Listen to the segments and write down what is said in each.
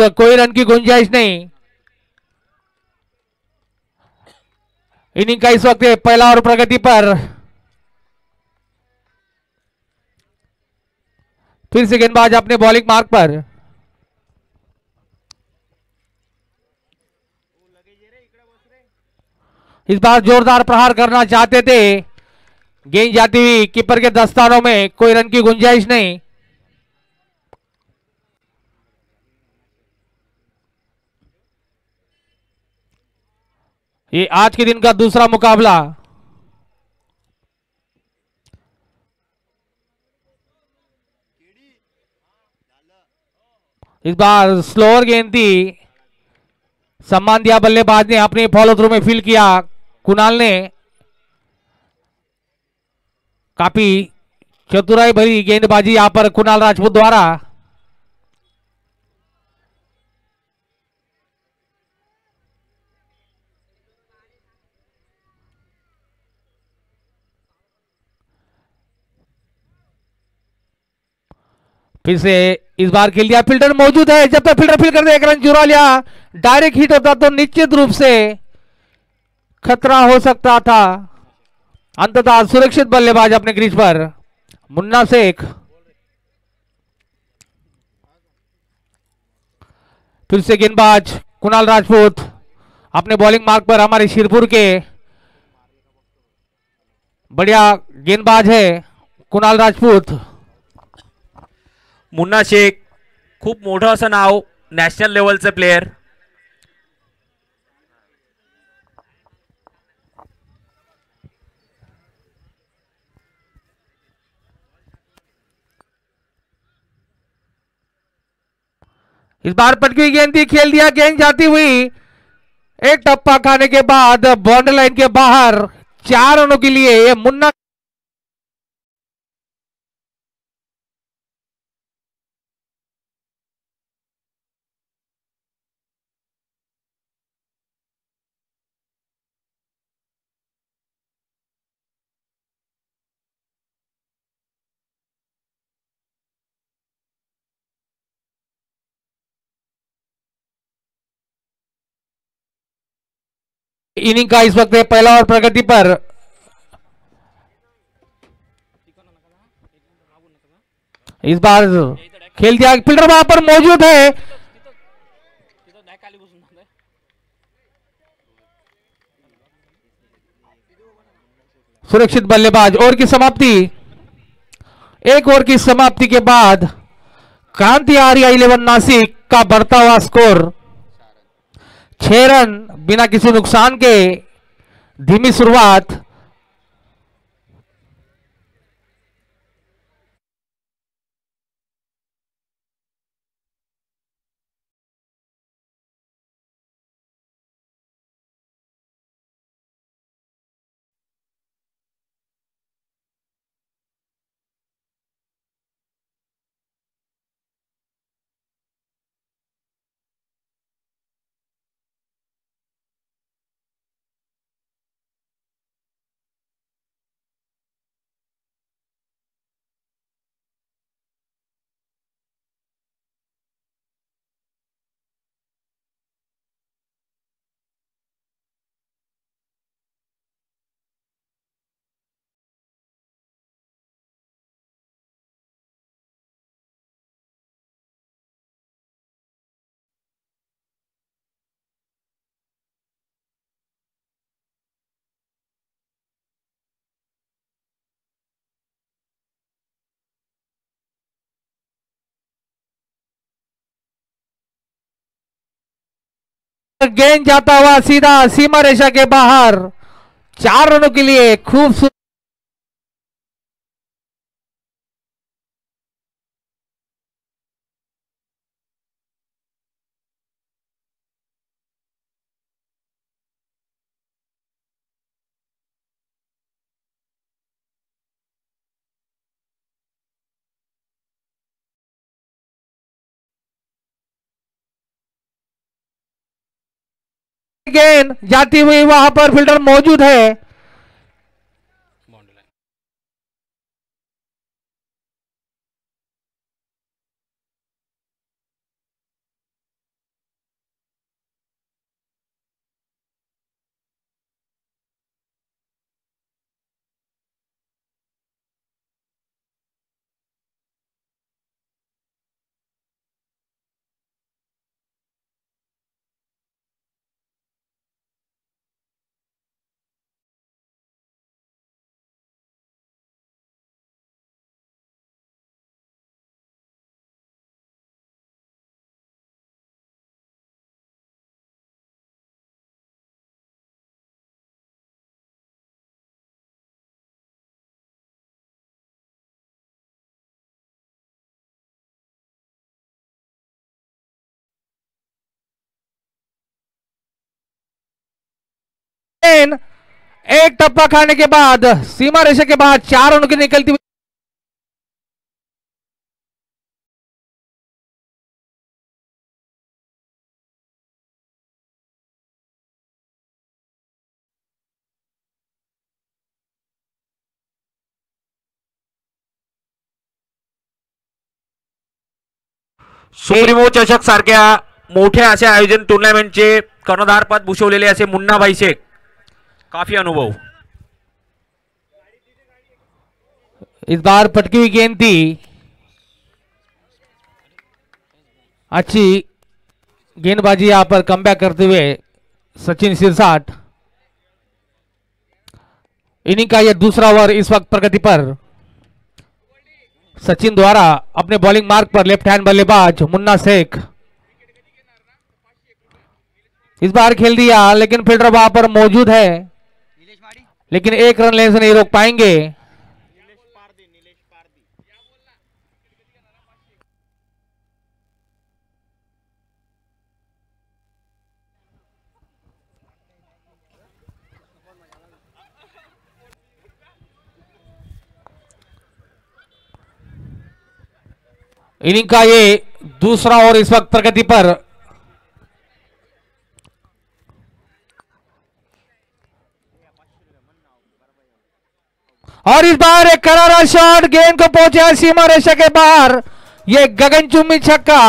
तो कोई रन की गुंजाइश नहीं। इनिंग का इस वक्त पहला ओवर प्रगति पर। फिर से गेंदबाज अपने बॉलिंग मार्क पर। इस बार जोरदार प्रहार करना चाहते थे, गेंद जाती हुई कीपर के दस्तानों में, कोई रन की गुंजाइश नहीं। ये आज के दिन का दूसरा मुकाबला। इस बार स्लोअर गेंद थी, सम्मान दिया बल्लेबाज ने, अपने फॉलो थ्रू में फील्ड किया कुणाल ने। काफी चतुराई भरी गेंदबाजी यहां पर कुणाल राजपूत द्वारा। फिर से इस बार खेल दिया, फील्डर मौजूद है, जब तक फील्डर फील्ड कर दे, एक रन चुरा लिया। डायरेक्ट हिट होता तो निश्चित रूप से खतरा हो सकता था। अंततः सुरक्षित बल्लेबाज अपने क्रीज पर मुन्ना शेख। फिर से गेंदबाज कुणाल राजपूत अपने बॉलिंग मार्क पर। हमारे शिरपुर के बढ़िया गेंदबाज है कुणाल राजपूत। मुन्ना शेख खूप मोठं असं नाव, नॅशनल लेवलचे प्लेयर. इस बार पटकी हुई गेंद थी, खेल दिया, गेंद जाती हुई, एक टप्पा खाने के बाद बाउंड्री लाइन के बाहर। 4 रनों के लिए ये मुन्ना इनिंग का इस वक्त पहला और प्रगति पर। इस बार खेल दिया, फील्डर वहां पर मौजूद है। सुरक्षित बल्लेबाज। ओवर की समाप्ति, एक ओवर की समाप्ति के बाद क्रांति आर्या 11 नासिक का बढ़ता हुआ स्कोर 6 रन बिना किसी नुकसान के। धीमी शुरुआत। गेंद जाता हुआ सीधा सीमा रेखा के बाहर। 4 रनों के लिए खूबसूरत। गेंद जाती हुई, वहां पर फील्डर मौजूद है। एक टप्पा खाने के बाद सीमा रेखा के बाद 4 रन की निकलती हुई सुप्रीमो चषक सारख्या मोठ्या अशा आयोजन टुर्नामेंटचे कर्णधारपद भूषवलेले असे मुन्नाभाई शेख, काफी अनुभव. इस बार पटकी हुई गेंद थी, अच्छी गेंदबाजी यहां पर कमबैक करते हुए सचिन सिरसाट. इनिंग का यह दूसरा ओवर इस वक्त प्रगति पर. सचिन द्वारा अपने बॉलिंग मार्ग पर लेफ्ट हैंड बल्लेबाज मुन्ना शेख इस बार खेल दिया, लेकिन फील्डर वहां पर मौजूद है, लेकिन एक रन लेने से नहीं रोक पाएंगे. इनिंग का ये दूसरा ओवर इस वक्त प्रगति पर. और इस बार एक करारा शॉट, गेंद को पहुंचा सीमा रेखा के बाहर. ये गगनचुंबी छक्का.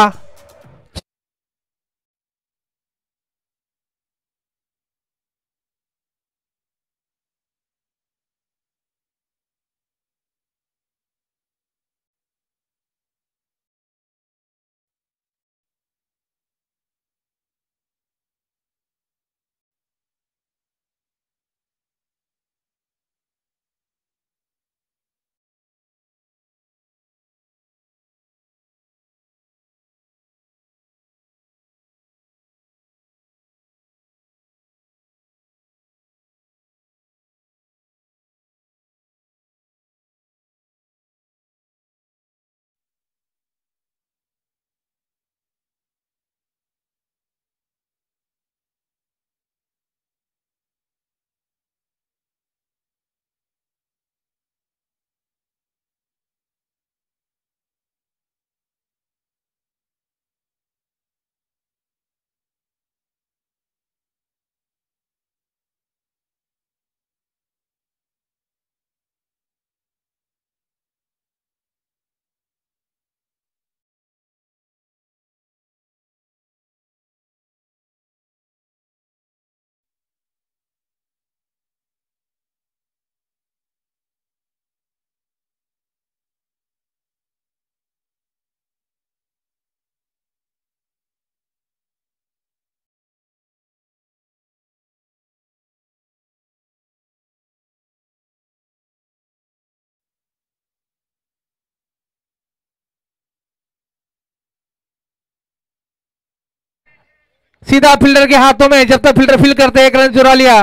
सीधा फील्डर के हाथों में. जब तक फील्डर फील्ड करते एक रन चुरा लिया.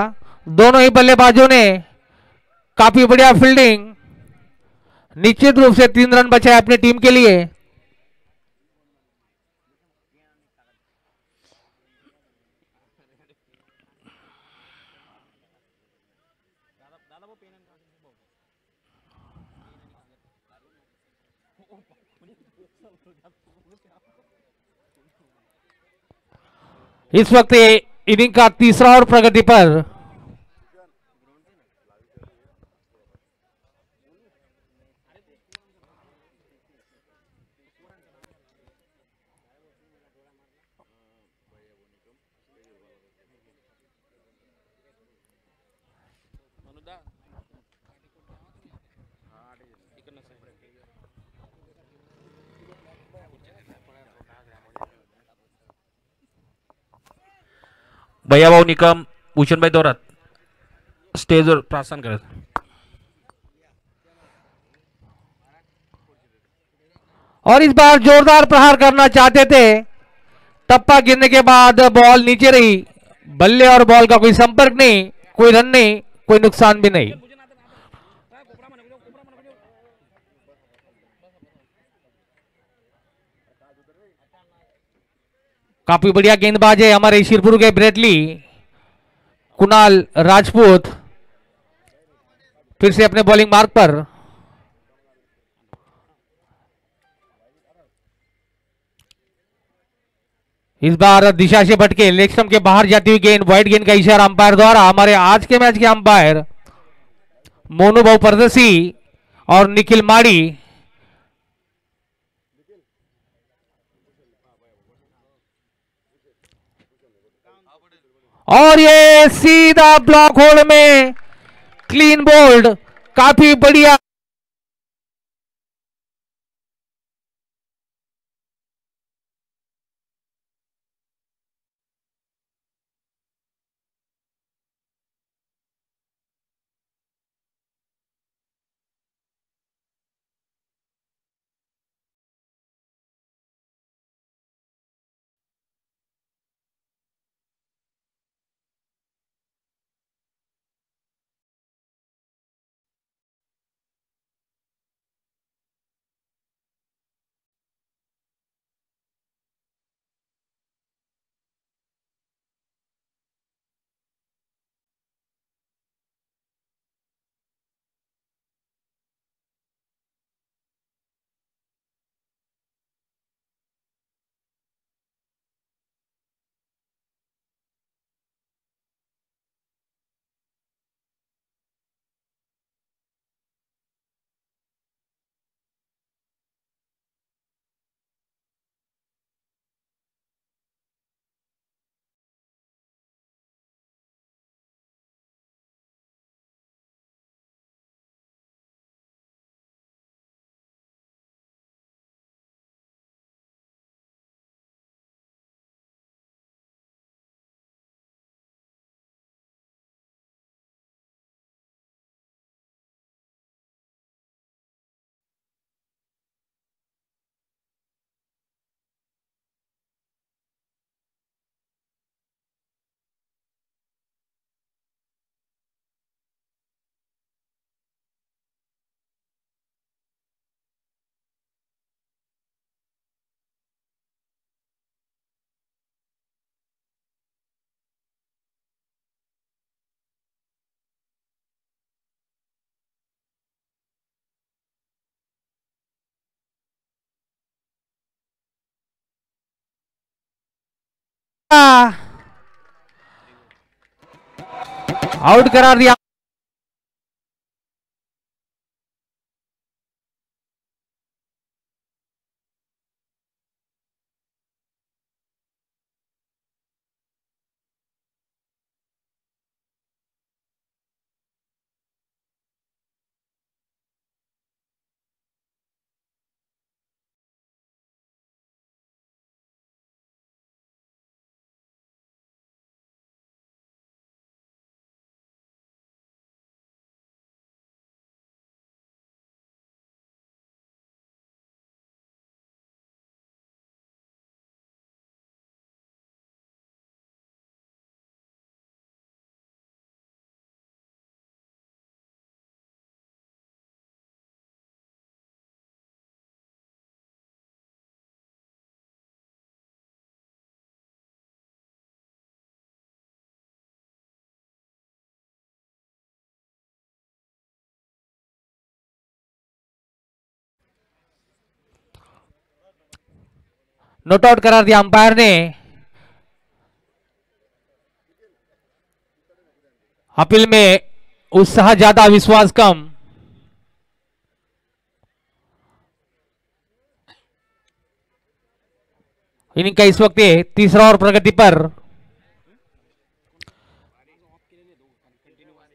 दोनों ही बल्लेबाजों ने काफी बढ़िया फील्डिंग, निश्चित रूप से 3 रन बचाए अपनी टीम के लिए. इस वक्त इनिंग का तीसरा और प्रगति पर. भैयाभाऊ निकम, भूषणभाई दोरात स्टेजवर प्रार्थना करत. और इस बार जोरदार प्रहार करना चाहते थे. टप्पा गिरने के बाद बॉल नीचे रही. बल्ले और बॉल का कोई संपर्क नहीं, कोई रन नहीं, कोई नुकसान भी नहीं. काफी बढ़िया गेंदबाज है हमारे शिरपुर के ब्रेटली. कुणाल राजपूत फिर से अपने बॉलिंग मार्क पर। इस बार दिशा से भटके लेग स्टंप के बाहर जाती हुई गेंद, वाइड गेंद का इशारा अंपायर द्वारा। हमारे आज के मैच के अंपायर मोनू परदेसी और निखिल माड़ी। और ये सीधा ब्लॉक होल्ड में क्लीन बोल्ड, काफी बढ़िया। आउट करार दिया। नोट आउट करार दिया अंपायर ने। अपील में उत्साह ज्यादा, विश्वास कम। इनिंग का इस वक्त तीसरा और प्रगति पर।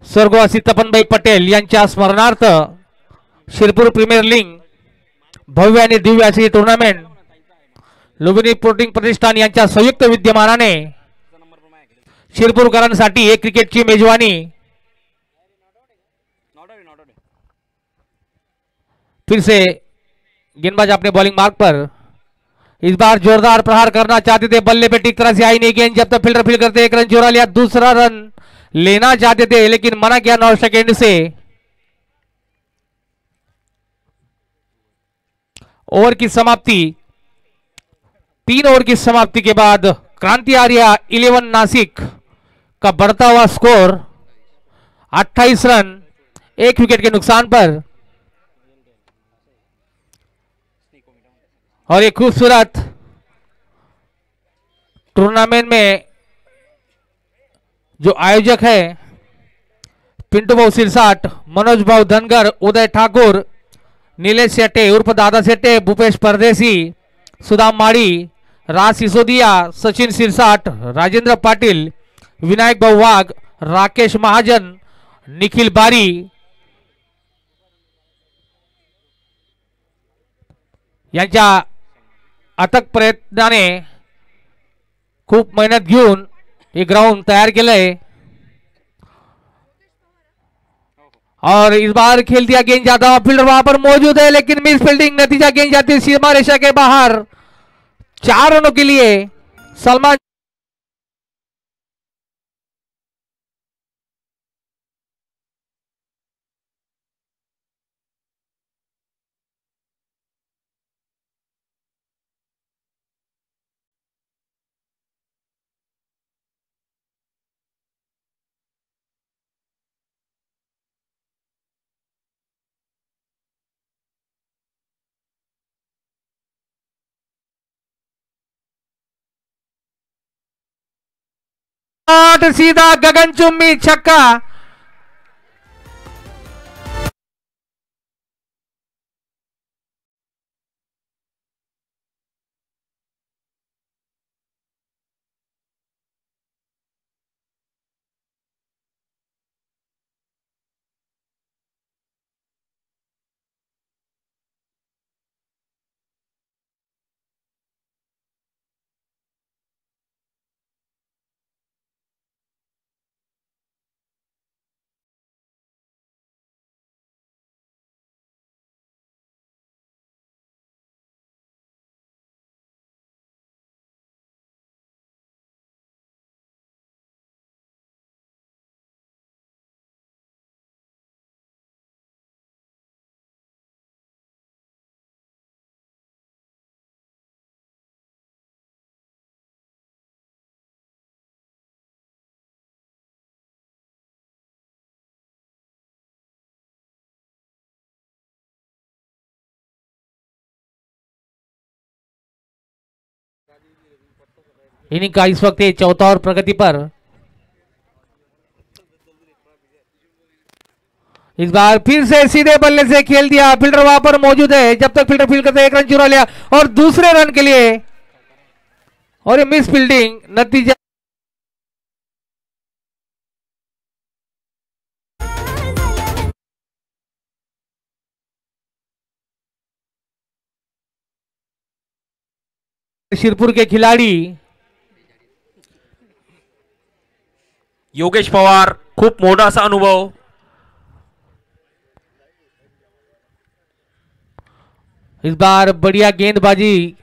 स्वर्गवासी तपनभाई पटेल यांच्या स्मरणार्थ शिरपूर प्रीमियर लीग भव्य आणि दिव्य अशी टूर्नामेंट लुंबिनी स्पोर्टिंग प्रतिष्ठान यांच्या संयुक्त विद्यमानाने शिरपूरकरांसाठी एक क्रिकेटची मेजवानी। फिर से गेंदबाज अपने बॉलिंग मार्क पर। इस बार जोरदार प्रहार करना चाहते थे, बल्ले पे ठीक तरह से आई नहीं गेंद, जब तक फील्डर फील्ड करते एक रन चुरा लिया। दूसरा रन लेना चाहते थे लेकिन मना किया 9 सेकेंड से। ओवर की समाप्ति, 3 ओवर की समाप्ति के बाद क्रांति आर्या 11 नासिक का बढ़ता हुआ स्कोर 28 रन 1 विकेट के नुकसान पर। और ये खूबसूरत टूर्नामेंट में जो आयोजक है पिंटू भाऊ सिरसाट, मनोज भाऊ धनगर, उदय ठाकुर, नीलेश शेट्टे उर्फ दादा शेट्टे, भूपेश परदेसी, सुदाम माड़ी, राज सिसोदिया, सचिन सिरसाट, राजेंद्र पाटिल, विनायक भाऊ वाघ, राकेश महाजन, निखिल बारी यांच्या अथक प्रयत्नाने खूप मेहनत घेऊन ये ग्राउंड तैयार केलंय। और इस बार खेल दिया गेंद जाता हुआ, फील्डर वहां पर मौजूद है लेकिन मिस फील्डिंग, नतीजा गेंद जाती है सीमा रेखा के बाहर। 4 रनों के लिए सलमान सीधा गगनचुंबी छक्का। इनिंग का इस वक्त चौथा और प्रगति पर। इस बार फिर से सीधे बल्ले से खेल दिया, फील्डर वहां पर मौजूद है, जब तक फील्डर फील्ड करते 1 रन चुरा लिया और दूसरे रन के लिए और ये मिस फील्डिंग, नतीजा शिरपुर के खिलाड़ी योगेश पवार, खूप मोठा असा अनुभव। इस बार बढ़िया गेंदबाजी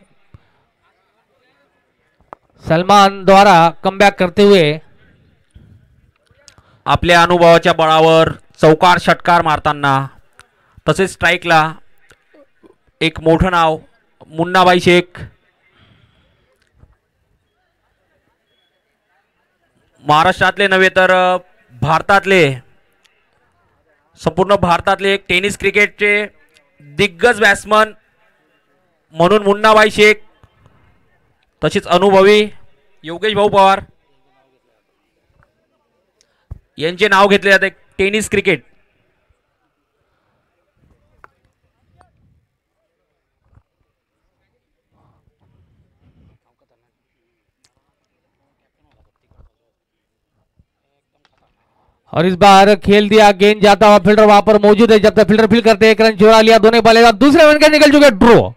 सलमान द्वारा कमबॅक करते हुए आपल्या अनुभवाच्या बळावर चौकार षटकार मारताना, तसेच स्ट्राइकला एक मोठं नाव मुन्नाबाई शेख, महाराष्ट्रातले नव्हे तर भारतातले, संपूर्ण भारतातले एक टेनिस क्रिकेटचे दिग्गज बॅट्समन म्हणून मुन्नाबाई शेख, तसेच अनुभवी योगेश भाऊ पवार यांचे नाव घेतले जाते टेनिस क्रिकेट। और इस बार खेल दिया गेंद जाता हुआ, फील्डर वहां पर मौजूद है, जब तक फील्डर फील्ड करते 1 रन चुरा लिया, दोनों बल्लेबाज दूसरे रन के निकल चुके, ड्रॉ।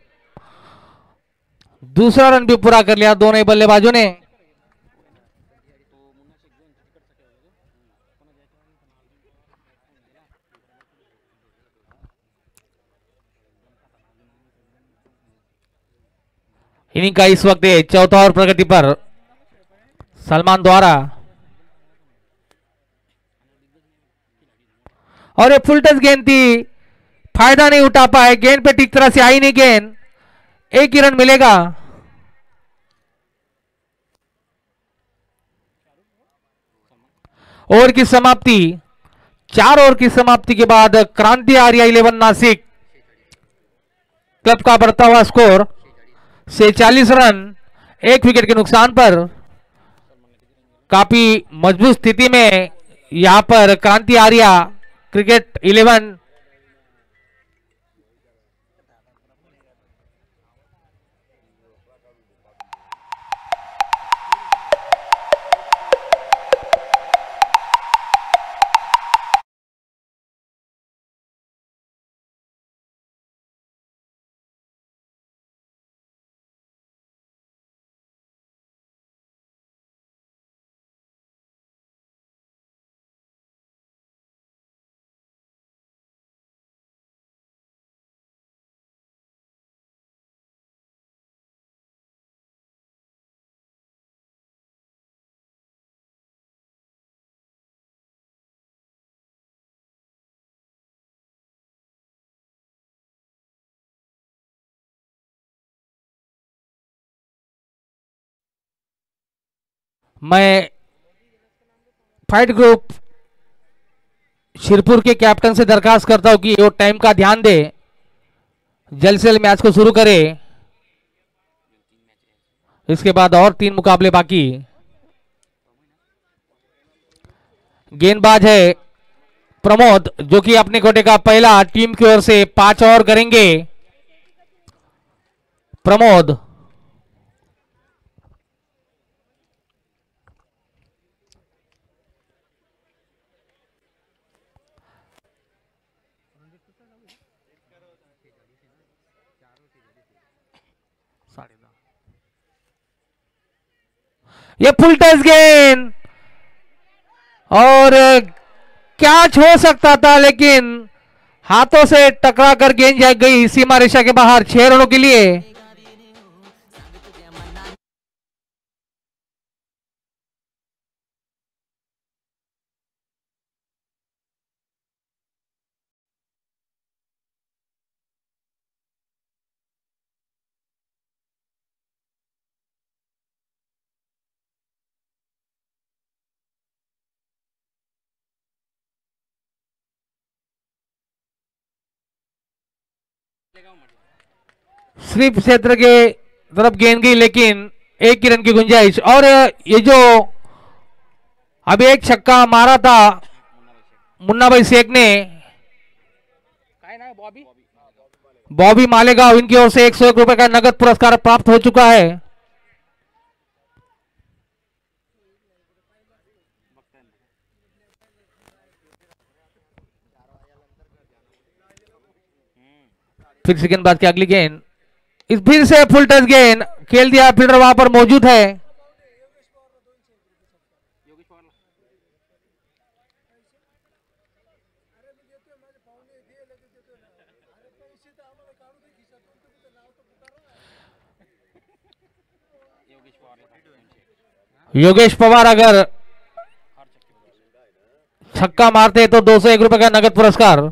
दूसरा रन भी पूरा कर लिया दोनों बल्लेबाजों ने। इनिंग का इस वक्त चौथा और प्रगति पर सलमान द्वारा, और ये फुल टच गेंद थी, फायदा नहीं उठा पाए, गेंद पे ठीक तरह से आई नहीं गेंद, 1 ही रन मिलेगा। ओवर की समाप्ति, 4 ओवर की समाप्ति के बाद क्रांति आर्या 11 नासिक क्लब का बढ़ता हुआ स्कोर 46 रन 1 विकेट के नुकसान पर। काफी मजबूत स्थिति में यहां पर क्रांति आर्या क्रिकेट 11 मैं फाइट ग्रुप शिरपुर के कैप्टन से दरखास्त करता हूं कि वो टाइम का ध्यान दे, जल्द से जल्द मैच को शुरू करे। इसके बाद और 3 मुकाबले बाकी। गेंदबाज है प्रमोद, जो कि अपने कोटे का पहला टीम की ओर से 5 ओवर करेंगे। प्रमोद ये फुल टच गेंद और कैच हो सकता था, लेकिन हाथों से टकरा कर गेंद जा गई सीमा रेखा के बाहर 6 रनों के लिए। स्लिप क्षेत्र के तरफ गेंद गई, लेकिन 1 ही रन की गुंजाइश। और ये जो अभी एक छक्का मारा था मुन्ना भाई शेख ने, बॉबी मालेगांव, इनकी ओर से 101 रुपए का नगद पुरस्कार प्राप्त हो चुका है। फिर सेकंड बाद की अगली गेंद, इस फिर से फुल टच गेंद खेल दिया, फील्डर वहां पर मौजूद है। योगेश पवार अगर छक्का मारते तो 201 रुपए का नगद पुरस्कार।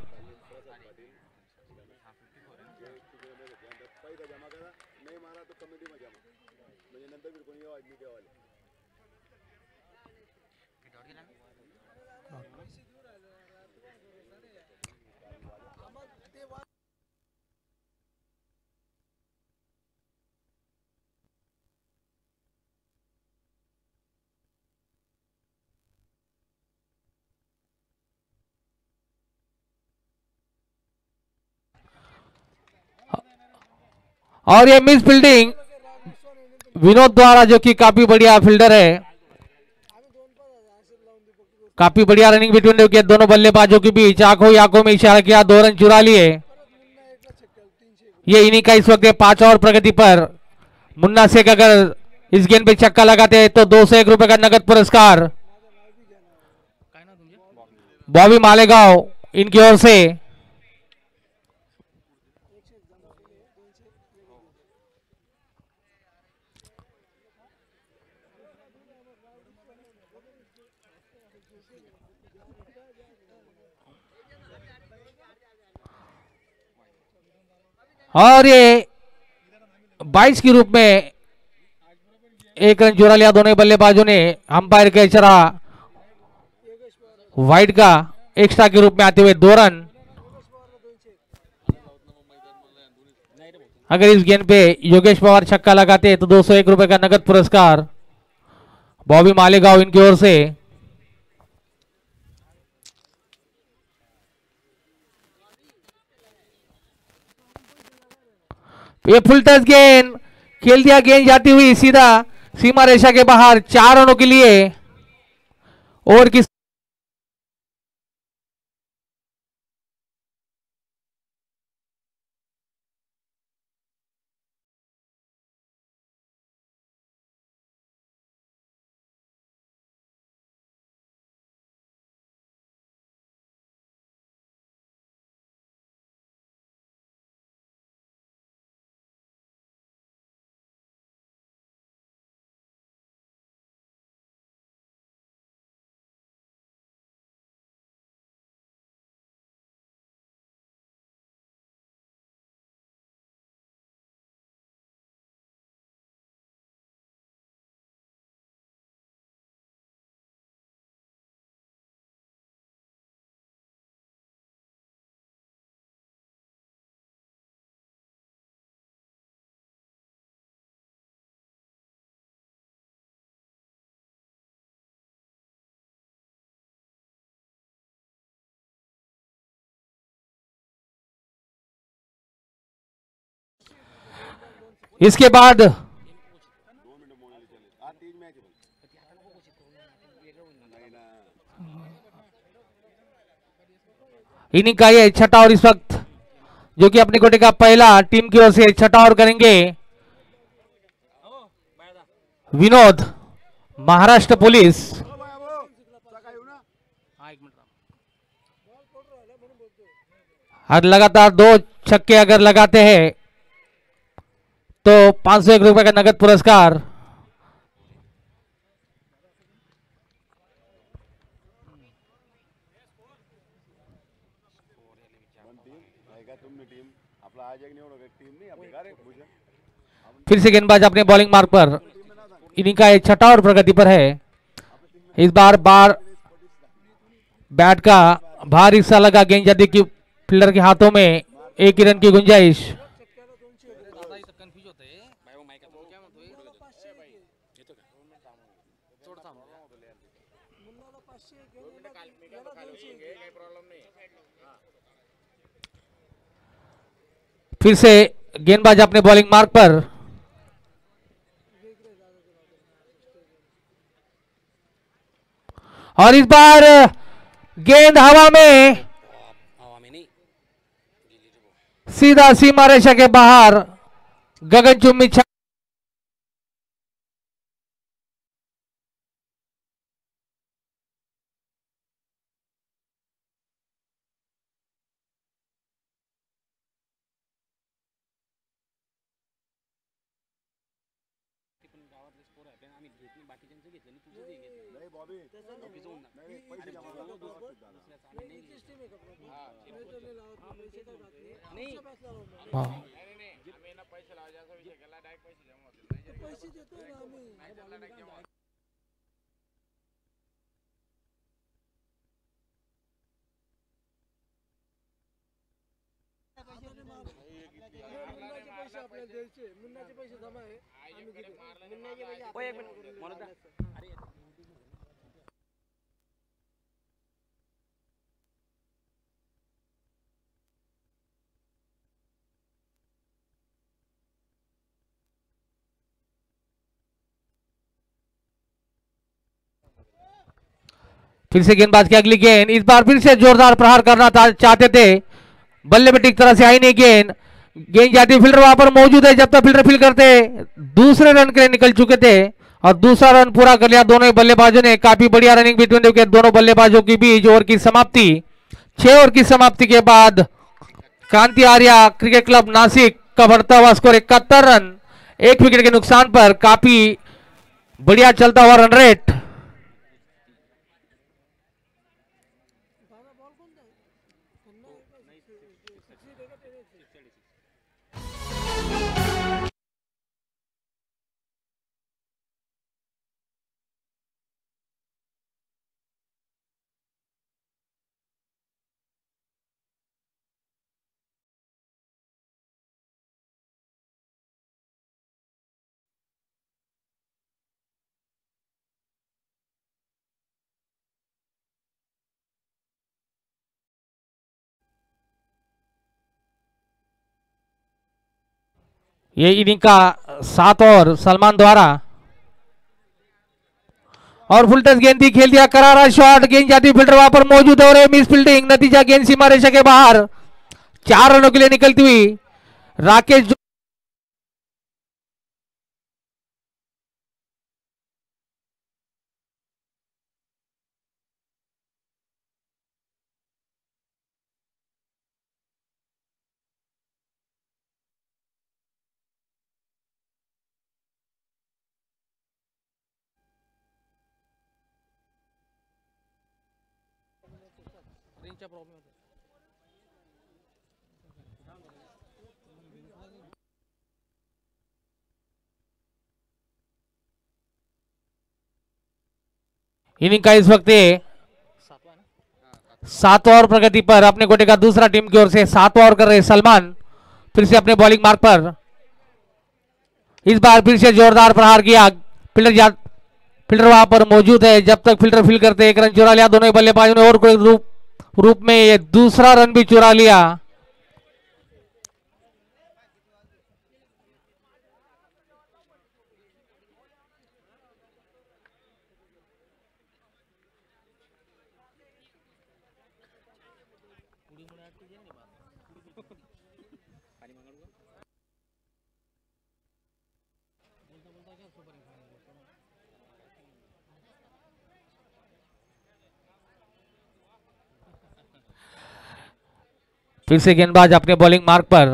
और ये मिस फील्डिंग विनोद द्वारा, जो कि काफी बढ़िया फील्डर है। काफी बढ़िया रनिंग बिटवीन विकेट, दोनों बल्लेबाजों के बीच आंखों में इशारा किया, 2 रन चुरा लिए। ये इन्हीं का इस वक्त 5 ओवर प्रगति पर। मुन्ना शेख अगर इस गेंद पे छक्का लगाते हैं तो 201 रुपए का नगद पुरस्कार बॉबी मालेगांव इनकी ओर से। और ये 22 के रूप में 1 रन चुरा लिया दोनों बल्लेबाजों ने। अंपायर का इशारा वाइड का एक्स्ट्रा के रूप में आते हुए 2 रन। अगर इस गेंद पे योगेश पवार छक्का लगाते तो 201 रुपए का नगद पुरस्कार बॉबी मालेगांव इनकी ओर से। ये फुल टच गेंद खेल दिया, गेंद जाती हुई सीधा सीमा रेखा के बाहर 4 रनों के लिए। ओवर की इसके बाद इनिंग का ये छठा और इस वक्त जो कि अपनी कोटे का पहला टीम की ओर से छठा और करेंगे विनोद, महाराष्ट्र पुलिस। और लगातार 2 छक्के अगर लगाते हैं तो 501 रुपए का नगद पुरस्कार। फिर से गेंदबाज अपने बॉलिंग मार्ग पर, इनिंग का एक छठा और प्रगति पर है। इस बार बैट का भारी हिस्सा लगा, गेंद यदि की फील्डर के हाथों में, 1 ही रन की गुंजाइश। फिर से गेंदबाज अपने बॉलिंग मार्ग पर, और इस बार गेंद हवा में सीधा सीमा रेखा के बाहर गगनचुंबी छक्का। फिर से गेंदबाज की अगली गेंद, इस बार फिर से जोरदार प्रहार करना चाहते थे, बल्ले में ठीक तरह से आई नहीं गेंद। गेंद जाती, फील्डर वहां पर मौजूद है, जब तक फील्डर फील्ड करते दूसरे रन के लिए निकल चुके थे और दूसरा रन पूरा कर लिया दोनों ही बल्लेबाजों ने। काफी बढ़िया रनिंग बिटवीन विकेट दोनों बल्लेबाजों के बीच। ओवर की समाप्ति, 6 ओवर की समाप्ति के बाद क्रांति आर्या क्रिकेट क्लब नासिक का बढ़ता हुआ स्कोर 71 रन, 1 विकेट के नुकसान पर। काफी बढ़िया चलता हुआ रन रेट। ये इनिंग का 7 ओवर सलमान द्वारा। और फुल टच गेंद थी, खेल दिया करारा शॉट, गेंद जाती फील्डर वहां पर मौजूद है और मिस फील्डिंग, नतीजा गेंद सीमा रेखा के बाहर। 4 रनों के लिए निकलती हुई राकेश। इनिंग का इस वक्त 7 ओवर प्रगति पर अपने कोटे का दूसरा टीम की ओर से 7 ओवर कर रहे सलमान फिर से अपने बॉलिंग मार्क पर। इस बार फिर से जोरदार प्रहार किया, फील्डर वहां पर मौजूद है, जब तक फील्डर फील्ड करते 1 रन चुरा लिया दोनों ही बल्लेबाजों ने और कोई रूप में ये दूसरा रन भी चुरा लिया। फिर से गेंदबाज अपने बॉलिंग मार्क पर।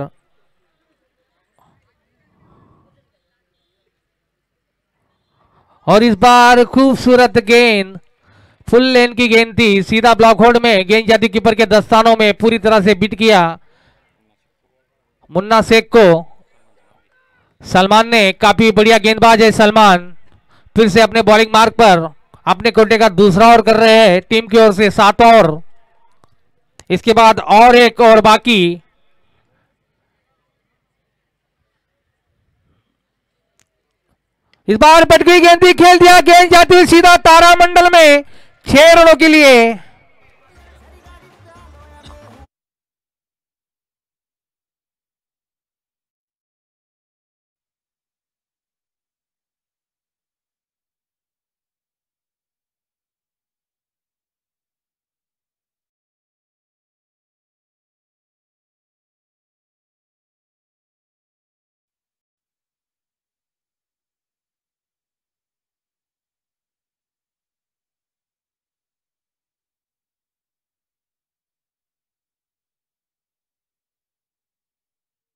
और इस बार खूबसूरत गेंद, फुल लेन की गेंद थी, सीधा ब्लॉक होल्ड में गेंद जाती कीपर के दस्तानों में, पूरी तरह से बीट किया मुन्ना शेख को सलमान ने। काफी बढ़िया गेंदबाज है सलमान, फिर से अपने बॉलिंग मार्क पर अपने कोटे का दूसरा ओवर कर रहे हैं टीम की ओर से 7 ओवर। इसके बाद और एक ओवर बाकी। इस बार पट गई गेंद थी, खेल दिया, गेंद जाती हुई सीधा तारामंडल में 6 रनों के लिए।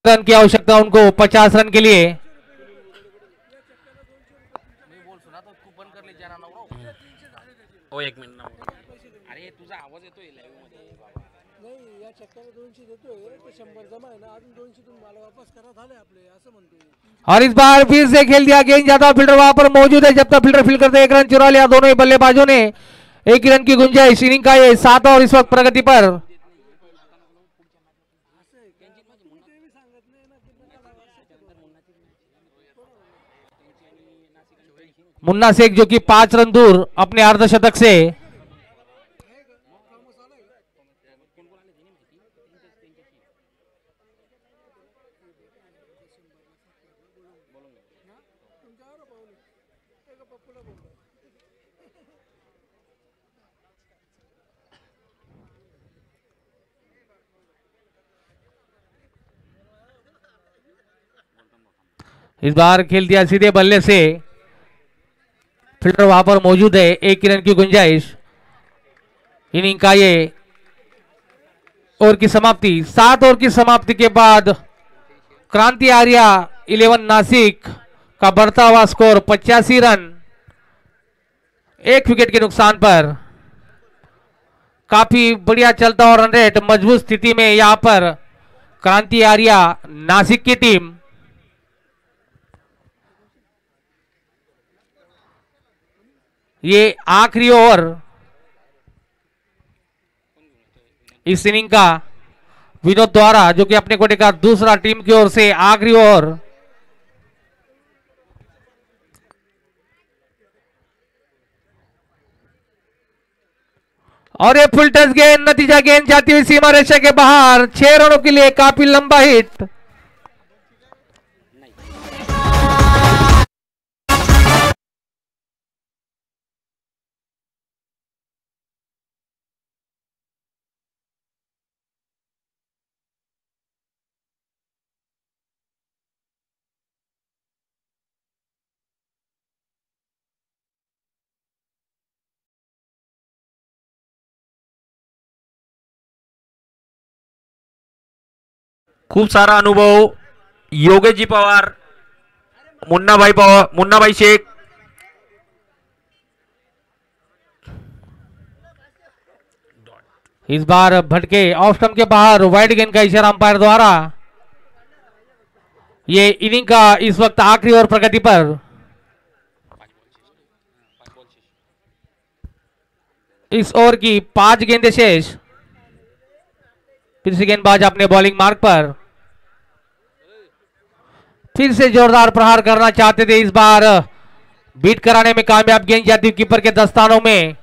रन की आवश्यकता उनको 50 रन के लिए। ओ 1 मिनिट ना, अरे तुझा आवाज येतोय लाईव्ह मध्ये नाही, या चक्काला 200 देतोय ते 100 जमा आहे ना, अजून 200 तुम्ही मला वापस करा झाले आपले, असं म्हणतोय। और इस बार फिर से खेल दिया, गेंद जाता फील्डर वहां पर मौजूद है, जब तक फील्डर फील्ड करते 1 रन चुरा लिया दोनों ही बल्लेबाजों ने। 1 रन की गुंजाइश, इनिंग का ये 7 ओवर इस वक्त प्रगति पर। मुन्ना शेख जो कि 5 रन दूर अपने अर्धशतक से। इस बार खेल दिया सीधे बल्ले से, फील्डर वहां पर मौजूद है, 1 रन की गुंजाइश। इनिंग का ये ओवर की समाप्ति, 7 ओवर की समाप्ति के बाद क्रांति आर्या 11 नासिक का बढ़ता हुआ स्कोर 85 रन 1 विकेट के नुकसान पर। काफी बढ़िया चलता हुआ रन रेट, मजबूत स्थिति में यहां पर क्रांति आर्या नासिक की टीम। ये आखिरी ओवर इस इनिंग का विनोद द्वारा, जो कि अपने कोटे का दूसरा टीम की ओर से आखिरी ओवर। और ये फुल टच गेंद, नतीजा गेंद जाती हुई सीमा रेखा के बाहर, 6 रनों के लिए काफी लंबा हिट। खूप सारा अनुभव योगेशजी पवार, मुन्नाभाई शेख. इस बार भटके ऑफ स्टंप के बाहर वाइड गेंद का इशारा अंपायर द्वारा. ये इनिंग का इस वक्त आखिरी ओवर प्रगति पर. इस ओवर की 5 गेंदें शेष. फिर से गेंदबाज अपने बॉलिंग मार्ग पर. फिर से जोरदार प्रहार करना चाहते थे. इस बार बीट कराने में कामयाब गेंद जाती कीपर के दस्तानों में.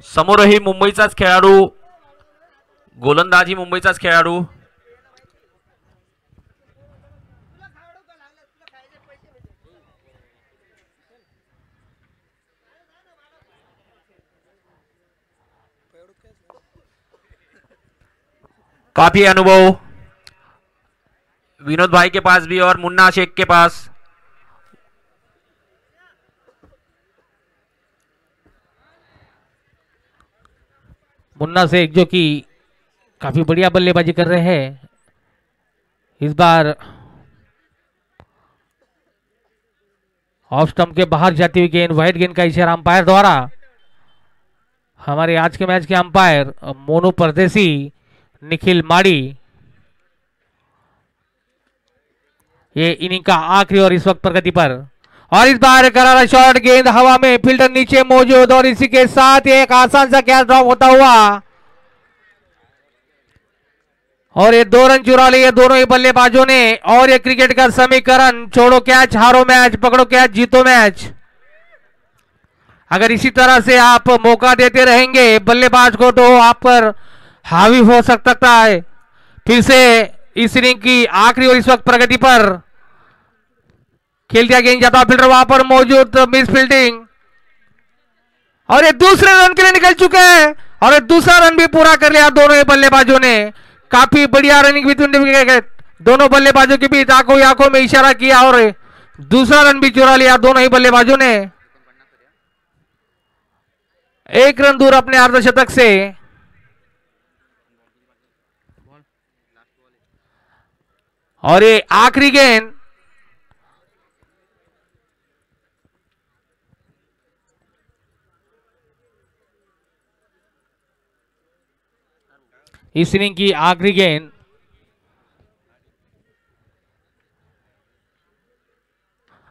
समोरही मुंबईचाच खेळाडू, गोलंदाजी मुंबईचाच खेळाडू. काफी अनुभव विनोद भाई के पास भी और मुन्ना शेख के पास. मुन्ना शेख जो कि काफी बढ़िया बल्लेबाजी कर रहे हैं. इस बार ऑफ स्टंप के बाहर जाती हुई गेंद, वाइड गेंद का इशारा अंपायर द्वारा. हमारे आज के मैच के अंपायर मोनू परदेसी, निखिल माड़ी. ये इनिंग का आखिरी और इस वक्त प्रगति पर. और इस बार करारा शॉट, गेंद हवा में, फील्डर नीचे मौजूद और इसी के साथ एक आसान सा कैच ड्रॉप होता हुआ और ये 2 रन चुरा लिए दोनों ही बल्लेबाजों ने. और ये क्रिकेट का समीकरण, छोड़ो कैच हारो मैच, पकड़ो कैच जीतो मैच. अगर इसी तरह से आप मौका देते रहेंगे बल्लेबाज को तो आप पर हावी हो सकता है. फिर से इस इनिंग की आखिरी और इस वक्त प्रगति पर. खेल दिया गेंद जाता, फील्डर वहां पर मौजूद, मिस फील्डिंग. और ये दूसरे रन के लिए निकल चुके हैं और ये दूसरा रन भी पूरा कर लिया दोनों ही बल्लेबाजों ने. काफी बढ़िया रनिंग भी दोनों बल्लेबाजों के बीच, आंखों ही आंखों में इशारा किया और दूसरा रन भी चुरा लिया दोनों ही बल्लेबाजों ने. 1 रन दूर अपने अर्धशतक से. और ये आखिरी गेंद, इस इनिंग की आखिरी गेंद.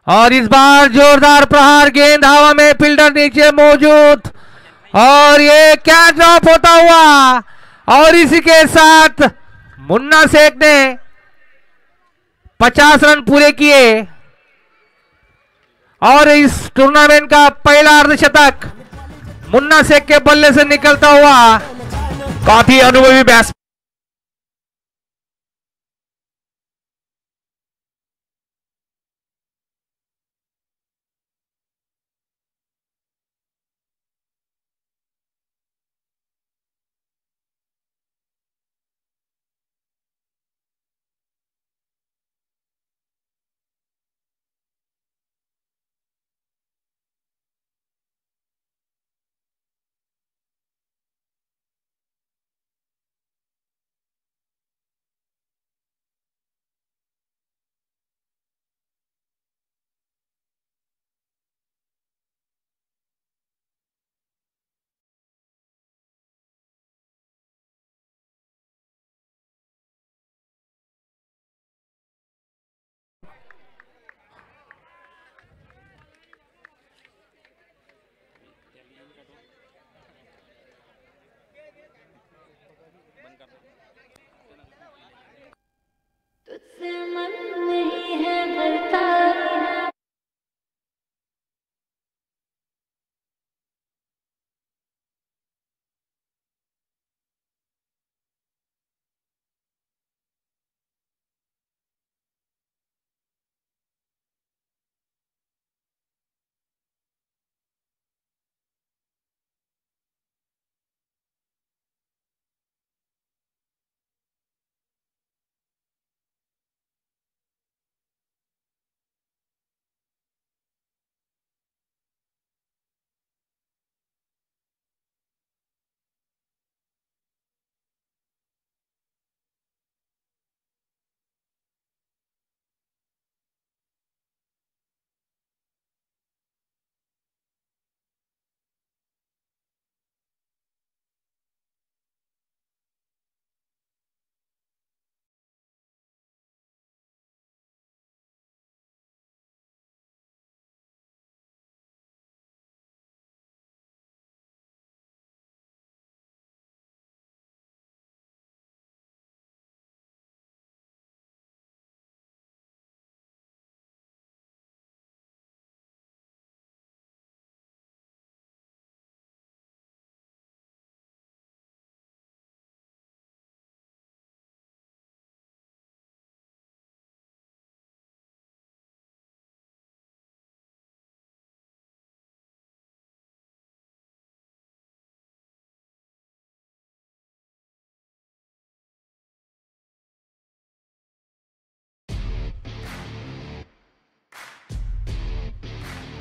और इस बार जोरदार प्रहार, गेंद हवा में, फील्डर नीचे मौजूद और ये कैच ड्रॉप होता हुआ. और इसी के साथ मुन्ना शेख ने 50 रन पूरे किए और इस टूर्नामेंट का पहला अर्धशतक मुन्ना शेख के बल्ले से निकलता हुआ. काफी अनुभवी बैट्समैन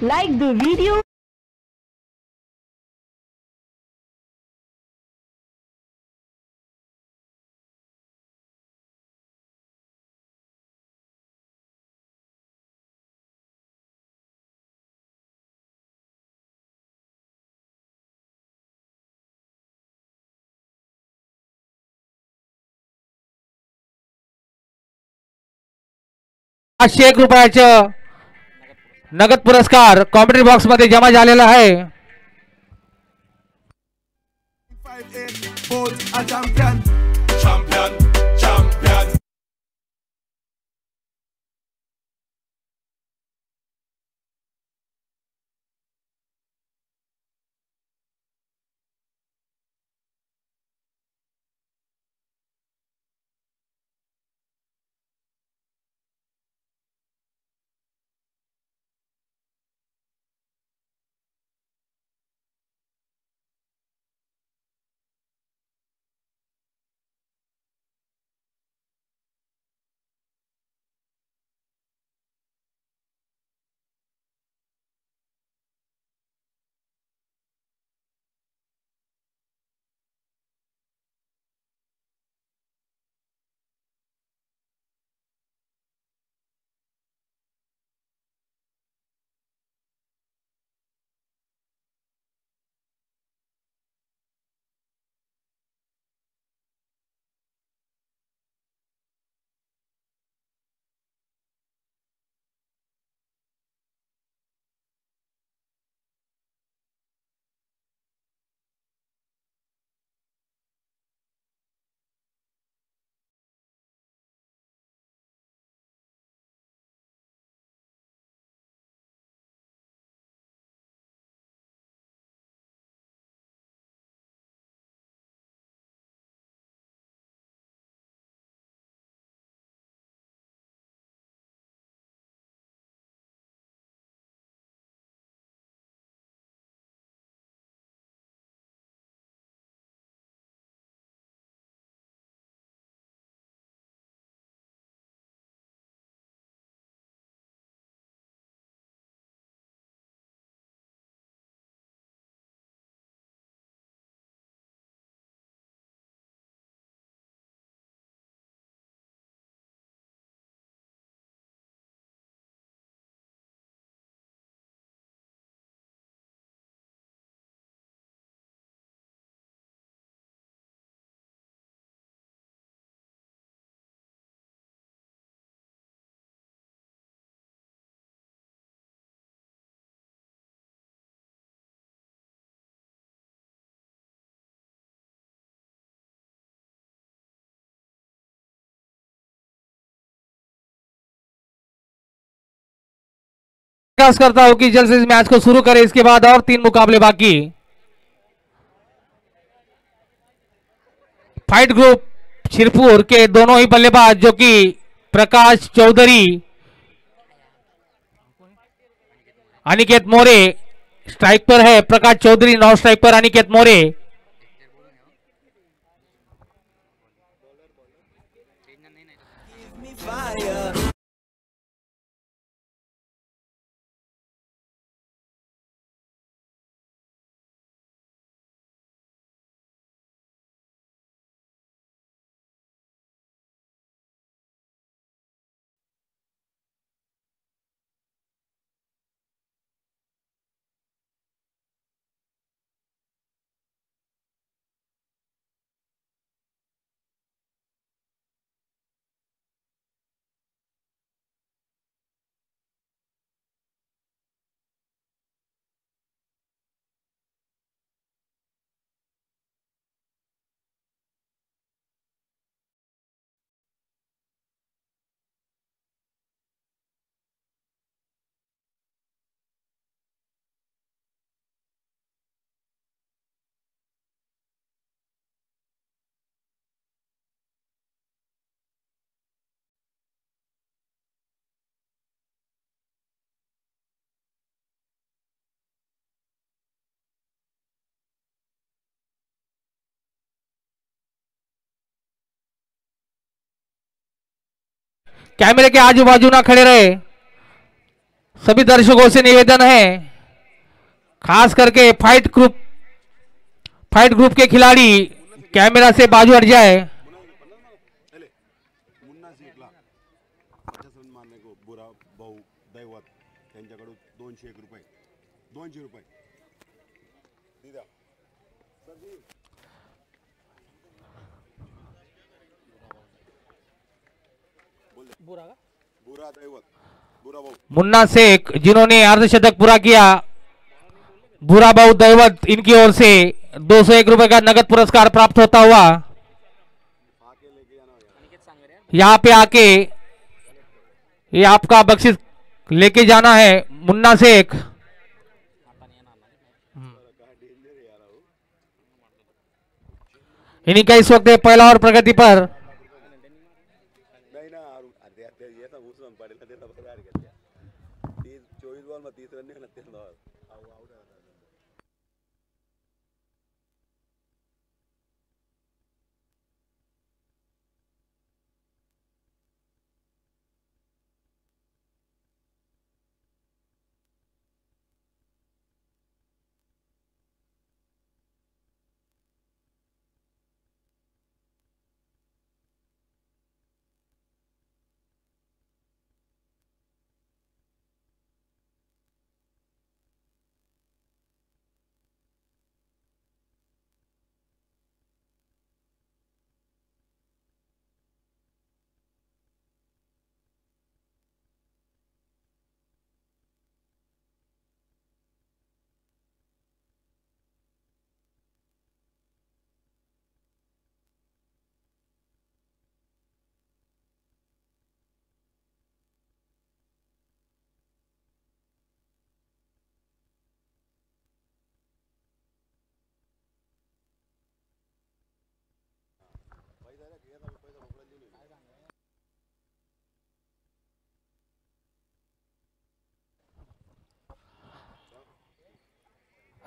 Like the video. ₹500 नगद पुरस्कार कॉमेंट्री बॉक्स मध्ये जमा झालेला आहे. प्रयास करता हूं कि जल्द से इस मैच को शुरू करें. इसके बाद और 3 मुकाबले बाकी. फाइट ग्रुप शिरपुर के दोनों ही बल्लेबाज जो कि प्रकाश चौधरी, अनिकेत मोरे स्ट्राइक पर है. प्रकाश चौधरी नॉन स्ट्राइक पर अनिकेत मोरे. कैमरे के आजू बाजू ना खड़े रहे. सभी दर्शकों से निवेदन है, खास करके फाइट ग्रुप के खिलाड़ी कैमरा से बाजू हट जाए। मुन्ना शेखला 50 रन मारने को बुरा भाऊ दैवत त्यांच्याकडून 201 रुपये 200 रुपये दिदा बुरा का बुरा दैवत बुरा भाऊ मुन्ना शेख जिन्होंने अर्धशतक पूरा किया, बुरा बाबू दैवत, इनकी ओर से 201 रुपए का नगद पुरस्कार प्राप्त होता हुआ यहाँ पे आके ये आपका बख्शिश लेके जाना है। मुन्ना शेख इन्हीं का इस वक्त पहला और प्रगति पर नाही ना अरे अरे ये सब उसमें पड़े ना देता बता यार क्या 24 बॉल में 30 रन नहीं ना 3 बॉल आउट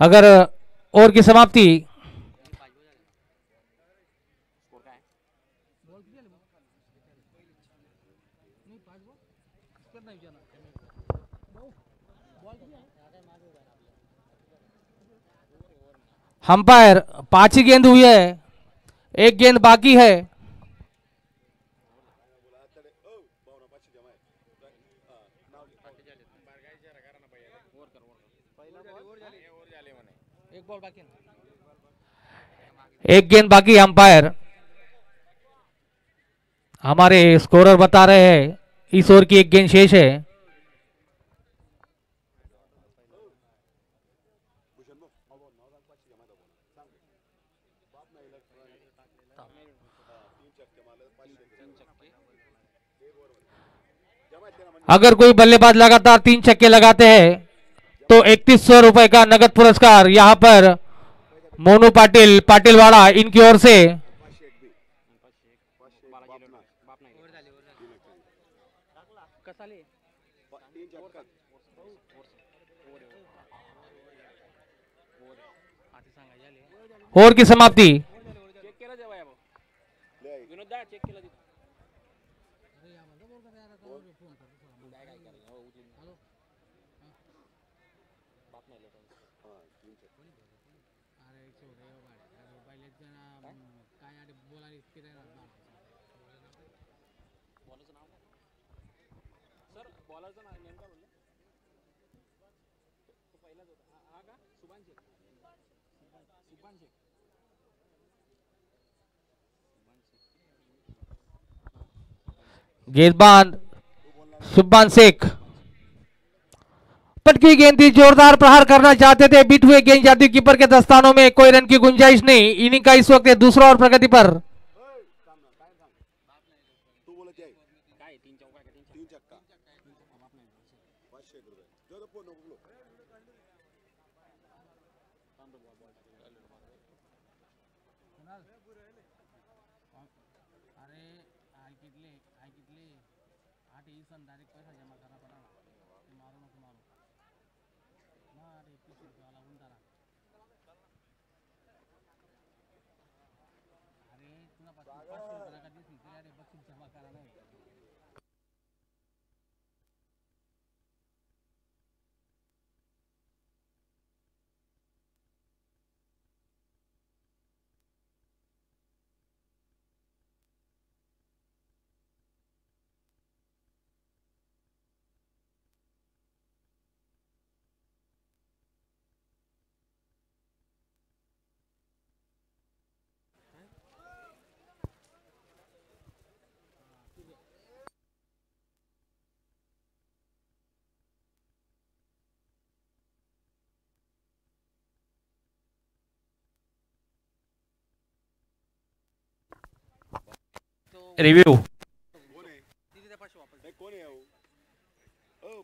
अगर ओवर की समाप्ति अंपायर 5 ही गेंद हुई है, एक गेंद बाकी है। एक गेंद बाकी। अंपायर हमारे स्कोरर बता रहे हैं इस ओवर की एक गेंद शेष है। अगर कोई बल्लेबाज लगातार 3 छक्के लगाते हैं तो 3100 रुपए का नगद पुरस्कार यहां पर मोनू पाटिल पाटिलवाड़ा इनकी ओर से। ओवर की समाप्ति। गेंदबाज शुभमान शेख पटकी गेंद थी, जोरदार प्रहार करना चाहते थे, बीट हुए गेंद जाती कीपर के दस्तानों में, कोई रन की गुंजाइश नहीं। इनिंग का इस वक्त दूसरा और प्रगति पर। रिव्ह्यू कोण आहे हो?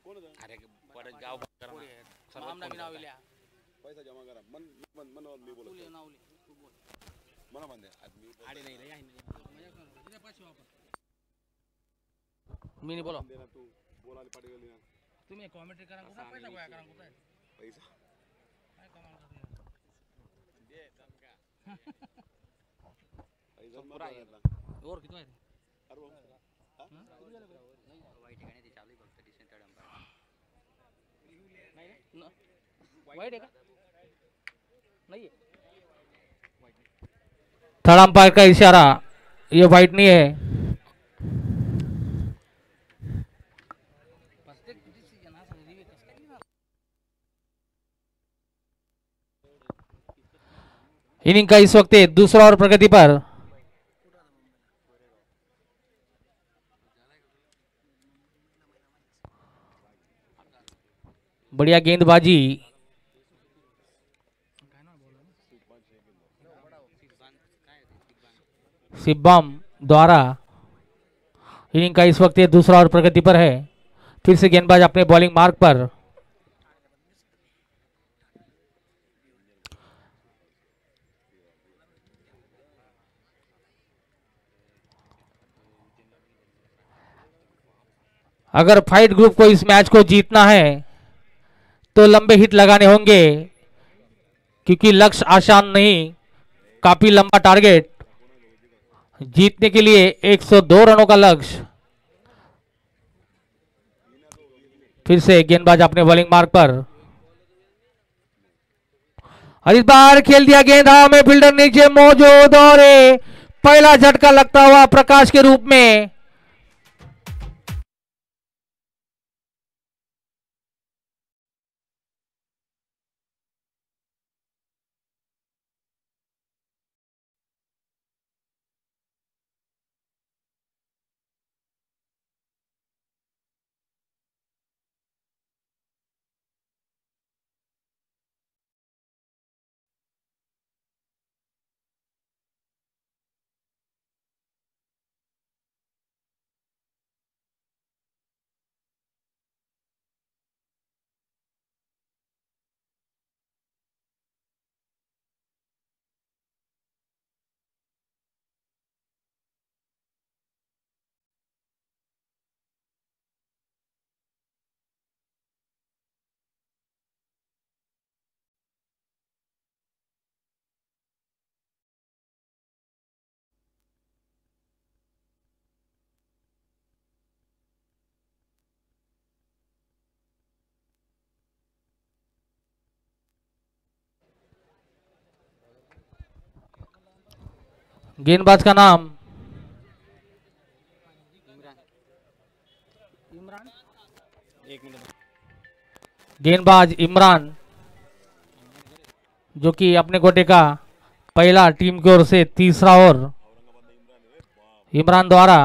कोण होता? पैसा जमा करा मन मन मन मी बोलतो मला म्हणते आज मी मी नाही बोला दे ना तू बोलायला पाठी गेली ना तुम्ही कॉमेंट्री करा कुठं पैसा गोळा करा कुठं पैसा पैसा पुरा घेतला और किती आहे अरे वा. हा? वाईट आहे का नाही थर्ड अंपायर का इशारा, ये वाइट नहीं है। प्रत्येक डिसिजन हा रिव्ह्यू कसं काय घेणार इनिंग का इस वक्त दूसरा ओवर प्रगति पर। बढ़िया गेंदबाजी शिवम द्वारा। इनिंग का इस वक्त ये दूसरा ओवर प्रगति पर है। फिर से गेंदबाज अपने बॉलिंग मार्क पर। अगर फाइट ग्रुप को इस मैच को जीतना है तो लंबे हिट लगाने होंगे, क्योंकि लक्ष्य आसान नहीं, काफी लंबा टारगेट। जीतने के लिए 102 रनों का लक्ष्य। फिर से गेंदबाज अपने बॉलिंग मार्क पर और इस बार खेल दिया गेंद हवा में, फील्डर नीचे मौजूद और पहला झटका लगता हुआ प्रकाश के रूप में। गेंदबाज का नाम इमरान गेंदबाज इमरान, जो कि अपने कोटे का पहला टीम की ओर से तीसरा ओवर इमरान द्वारा।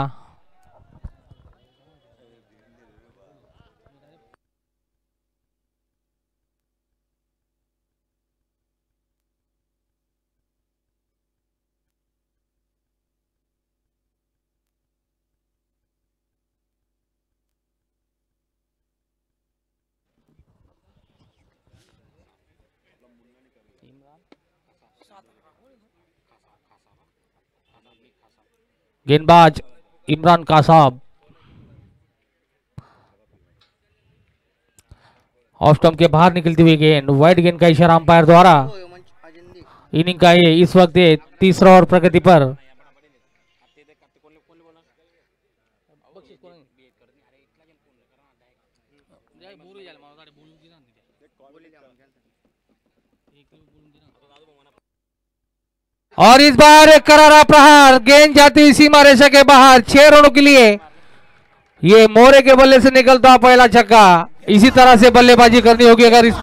गेंदबाज इमरान कासाब ऑफ स्टंप के बाहर निकलती हुई गेंद, वाइड गेंद का इशारा अंपायर द्वारा। इनिंग का ये इस वक्त तीसरा ओवर प्रगति पर। बक्षीस कोण जय बोलू यायला मला गाडी बोलून दिना और इस बार एक करारा प्रहार, गेंद जाती हुई सीमा रेखा के बाहर। 6 रनों के लिए ये मोरे के बल्ले से निकलता पहला छक्का। इसी तरह से बल्लेबाजी करनी होगी अगर इस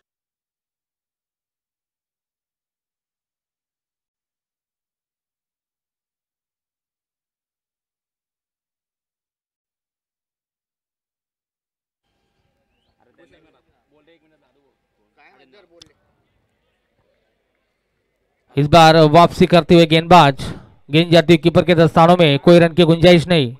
इस बार वापसी करते हुए गेंदबाज गेंद जाती हुई कीपर के दस्तानों में, कोई रन की गुंजाइश नहीं।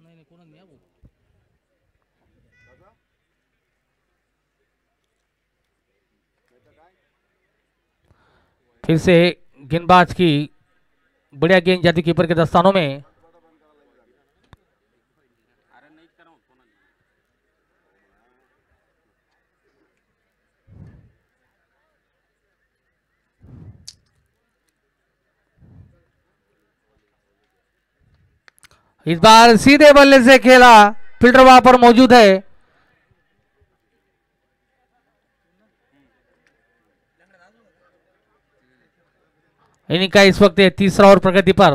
नाही नाही कोणा नाही भाऊ. फिर से गेंदबाज की बढ़िया गेंद जाती कीपर के दस्तानों में। इस बार सीधे बल्ले से खेला, फील्डर वहां पर मौजूद है। इनिंग का इस वक्त तीसरा ओवर प्रगति पर।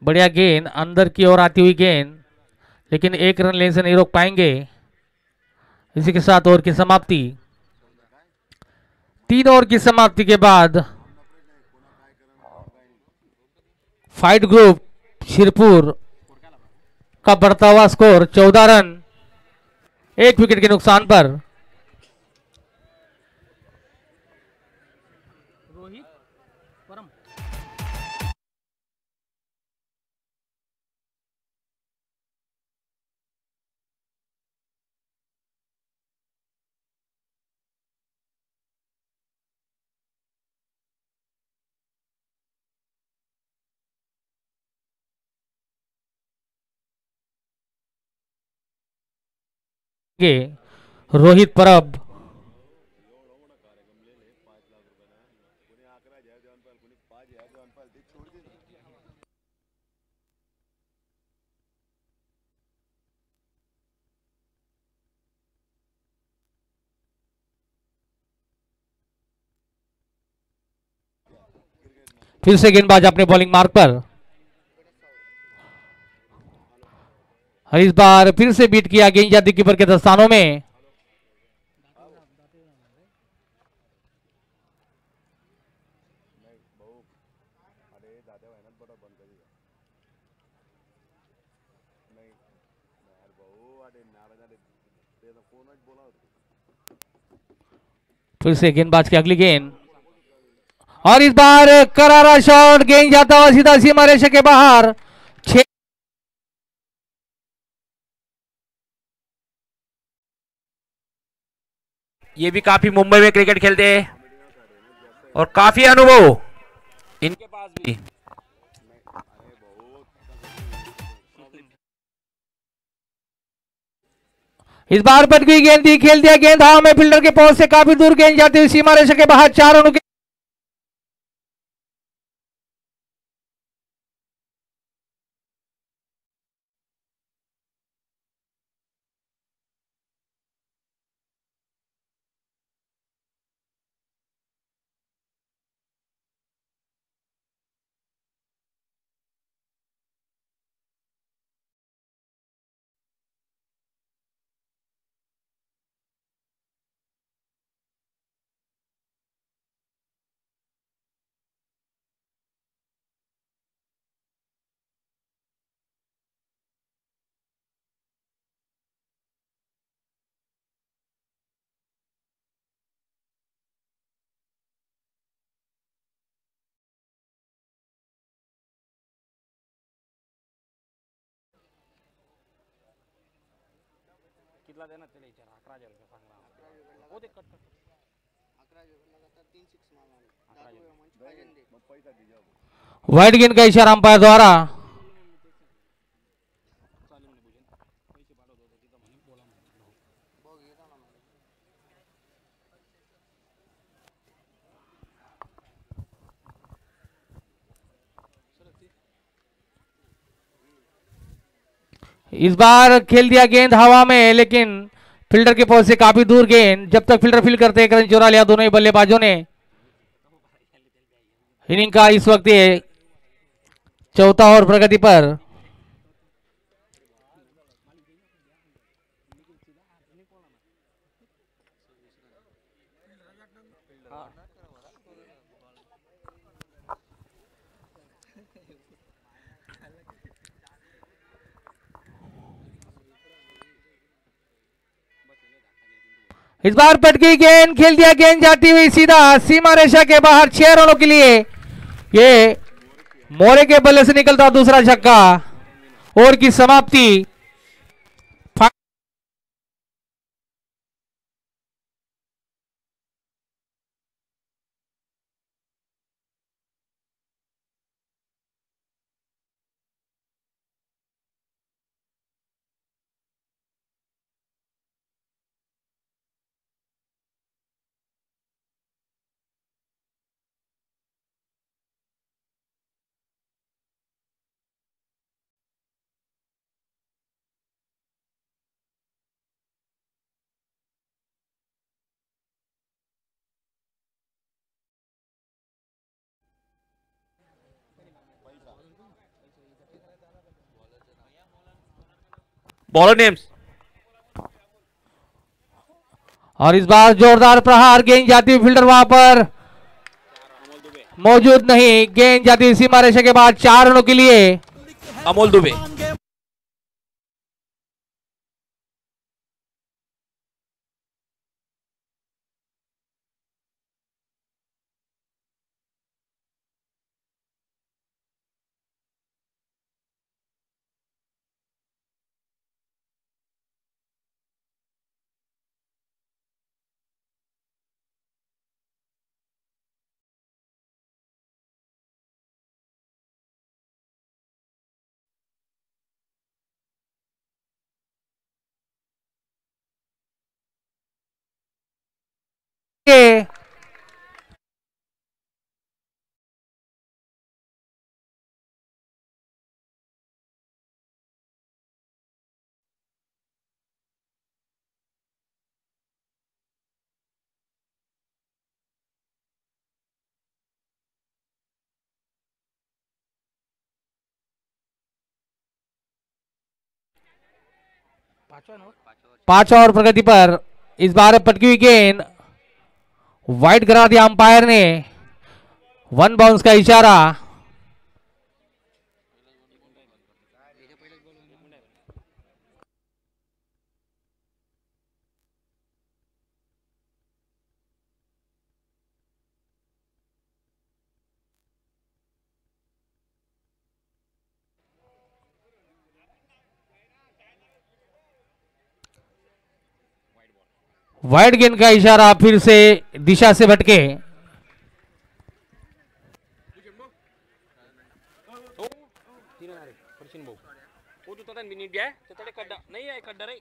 बढ़िया गेंद, अंदर की ओर आती हुई गेंद, लेकिन एक रन लेने से नहीं रोक पाएंगे। इसी के साथ ओवर की समाप्ति। 3 ओवर की समाप्ति के बाद फाइट ग्रुप शिरपुर का बढ़ता हुआ स्कोर 14 रन 1 विकेट के नुकसान पर। रोहित परम. रोहित परब फिर से गेंदबाज अपने बॉलिंग मार्ग पर। इस बार फिर से बीट किया गेंद जाती कीपर के दस्तानों में। फिर से गेंदबाज की अगली गेंद, और इस बार करारा शॉट, गेंद जाता हुआ सीधा सीमा रेखा के बाहर। ये भी काफी मुंबई में क्रिकेट खेलते हैं और काफी अनुभव इनके पास भी। इस बार पट गई गेंद, दी खेल दिया गेंद हवा में, फील्डर के पहुंच से काफी दूर गेंद जाती हुई सीमा रेखा के बाहर। 4 रनों के कितला देना त्याला विचार 11,000 रुपये सांग. हो ते कट कर. 11,000 लगातार 3 6 मारणार. वाइड गेंद का इशारा अंपायर द्वारा। इस बार खेल दिया गेंद हवा में, लेकिन फील्डर के पहुंच से काफी दूर गेंद। जब तक फील्डर फील्ड करते एक रन चुरा लिया दोनों ही बल्लेबाजों ने। इनिंग का इस वक्त ये चौथा ओवर प्रगति पर। इस बार पट गई गेंद, खेल दिया गेंद जाती हुई सीधा सीमा रेखा के बाहर 6 रनों के लिए। ये मोरे के बल्ले से निकलता दूसरा छक्का। ओवर की समाप्ति। Bowler names. और इस बार जोरदार प्रहार, गेंद जाती हुई फील्डर वहां पर मौजूद नहीं। गेंद जाती हुई सीमा रेखा के बाद 4 रनों के लिए अमोल दुबे। के 5 ओवर प्रगति पर। इस बार पटकी हुई गेंद वाइड करा दिया अंपायर ने। 1 बाउंस का इशारा। वाइड गेंद का इशारा, फिर से दिशा से भटके। नहीं है खड्डा रे।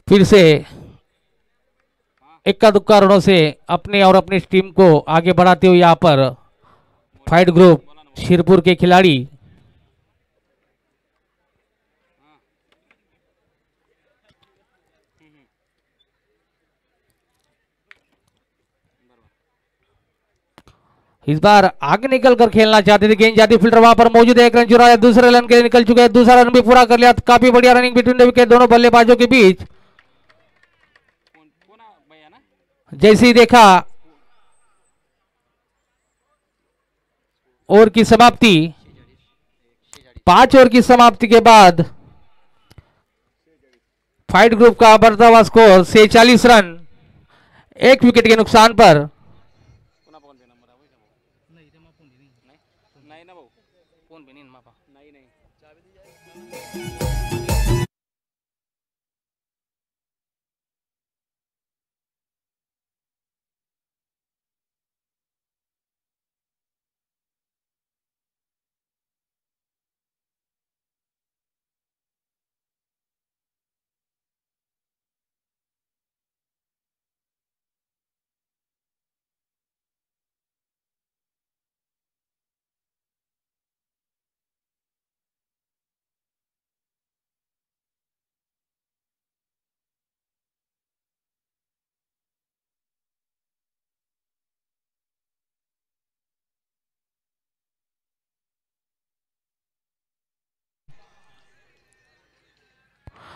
फिर से इक्का दुक्का रनों से अपने और अपनी टीम को आगे बढ़ाते हुए यहाँ पर फाइट ग्रुप शिरपुर के खिलाड़ी। इस बार आगे निकलकर खेलना चाहते थे, गेंद जाती फील्डर वहां पर मौजूद है, एक रन चुराया, दूसरे रन के लिए निकल चुके हैं, दूसरा रन भी पूरा कर लिया। काफी बढ़िया रनिंग बिटवीन द विकेट दोनों बल्लेबाजों के बीच। जैसे ही देखा ओवर की समाप्ति, 5 ओवर की समाप्ति के बाद फाइट ग्रुप का बढ़ता हुआ स्कोर 46 रन 1 विकेट के नुकसान पर।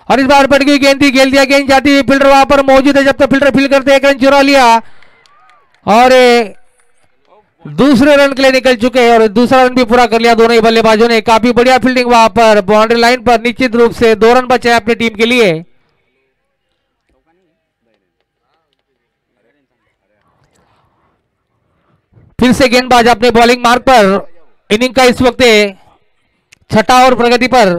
और इस बार बढ़ गई गेंद थी, खेल दिया, गेंद जाती हुई फील्डर वहां पर मौजूद है, जब तक फील्डर फील्ड करते एक रन चुरा लिया और दूसरे रन के लिए निकल चुके हैं और दूसरा रन भी पूरा कर लिया दोनों ही बल्लेबाजों ने। काफी बढ़िया फील्डिंग वहां पर बाउंड्री लाइन पर, निश्चित रूप से 2 रन बचे अपनी टीम के लिए। फिर से गेंदबाज अपने बॉलिंग मार्ग पर, इनिंग का इस वक्त 6ठा ओवर प्रगति पर।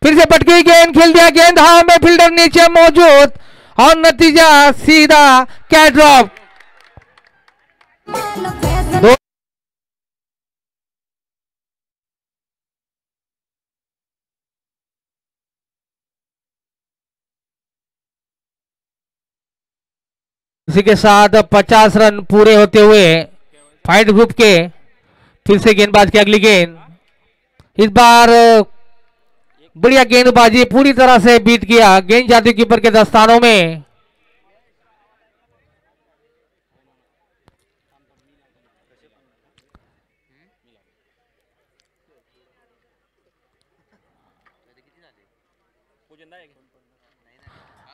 फिर से पटकी हुई गेंद, खेल दिया, गेंद हवा में, फील्डर नीचे मौजूद और नतीजा सीधा कैच ड्रॉप। इसी के साथ 50 रन पूरे होते हुए फाइट ग्रुप के। फिर से गेंदबाज की अगली गेंद, इस बार बढ़िया गेंदबाजी पूरी तरह से बीट किया, गेंद जाती कीपर के दस्तानों में।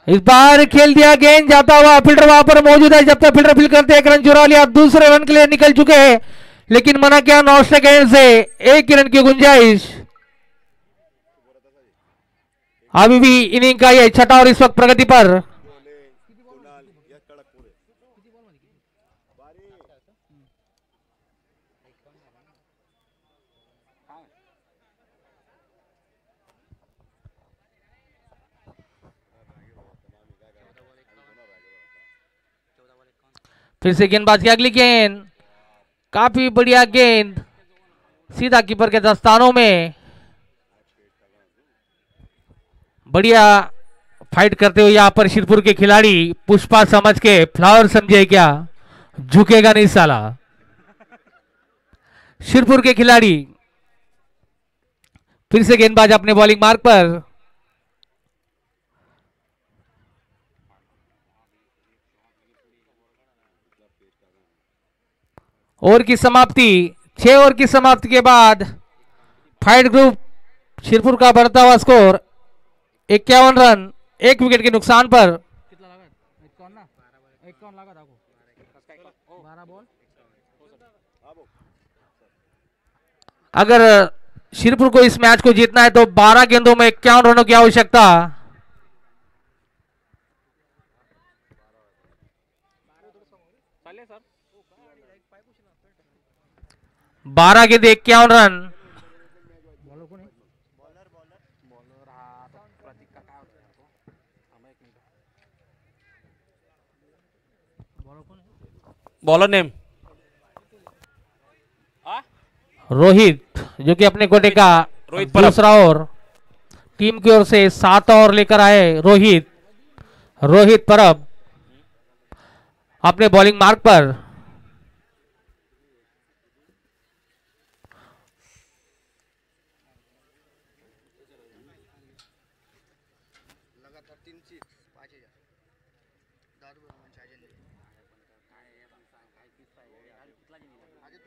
इस बार खेल दिया, गेंद जाता हुआ, फील्डर वहां पर मौजूद है, जब तक फील्डर फील्ड करते एक रन चुरा लिया, दूसरे रन के लिए निकल चुके हैं, लेकिन मना किया 9 सेकेंड से, 1 रन की गुंजाइश। अभी भी इनिंग का ये 6ठा और इस वक्त प्रगति पर। फिर से गेंदबाज की अगली गेंद, काफी बढ़िया गेंद सीधा कीपर के दस्तानों में। बढ़िया फाइट करते हुए यहां पर शिरपुर के खिलाड़ी, पुष्पा समझ के, फ्लावर समझे क्या, झुकेगा नहीं साला। शिरपुर के खिलाड़ी। फिर से गेंदबाज अपने बॉलिंग मार्ग पर, ओवर की समाप्ति, 6 ओवर की समाप्ति के बाद फाइट ग्रुप शिरपुर का बढ़ता हुआ स्कोर 51 रन 1 विकेट के नुकसान पर। अगर शिरपुर को इस मैच को जीतना है तो 12 गेंदों में 51 रनों की आवश्यकता। 12 गेंद 51 रन। बॉलर नेम रोहित, जो कि अपने कोटे का रोहित परब। दूसरा ओवर टीम की ओर से 7 ओवर लेकर आए रोहित परब अपने बॉलिंग मार्ग पर।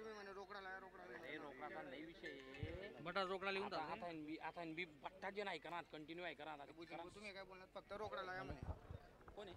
तुम्ही म्हणे रोकडा लागा रोकडाचा लई विषय आहे. बटा रोकडा लिहून आता आता बी बट्टा जे नाही करा कंटिन्यू आहे करा आता तुम्ही काय बोलणार फक्त रोकडा लागा म्हणे कोण आहे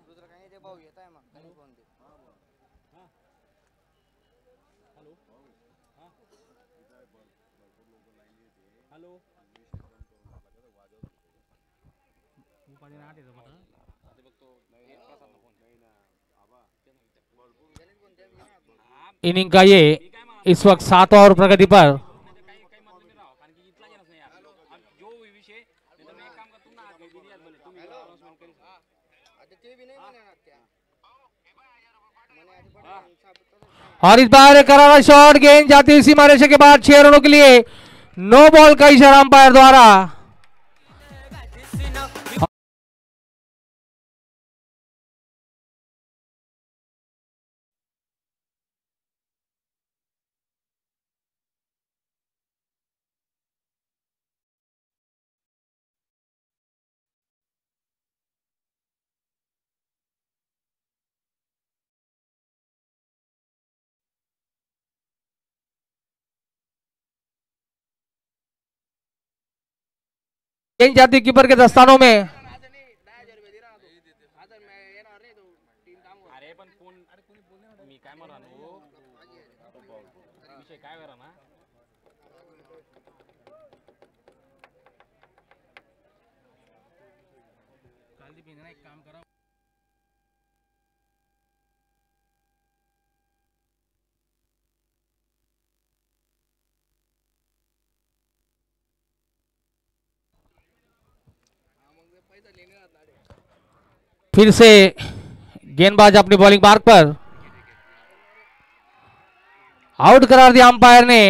दुसरं काही नाही ते भाऊ येत आहे मग त्यांनी फोन दे हॅलो इनिंग का ये इस वक्त 7 ओवर प्रगति पर। आता ते बी नाही म्हणणार त्या म्हणे आधी बटा और इस बार एक करारा शॉट गेंद जाती हुई सीमा रेखा के बाद 6 रनों के लिए नो बॉल का इशारा अंपायर द्वारा। गेंद जाती कीपर के दस्तानों में। अरे पण कोण मी काय म्हणा विषय काय करा ना एक काम करा फिर से गेंदबाज अपनी बॉलिंग मार्क पर आउट करार दिया अंपायर ने।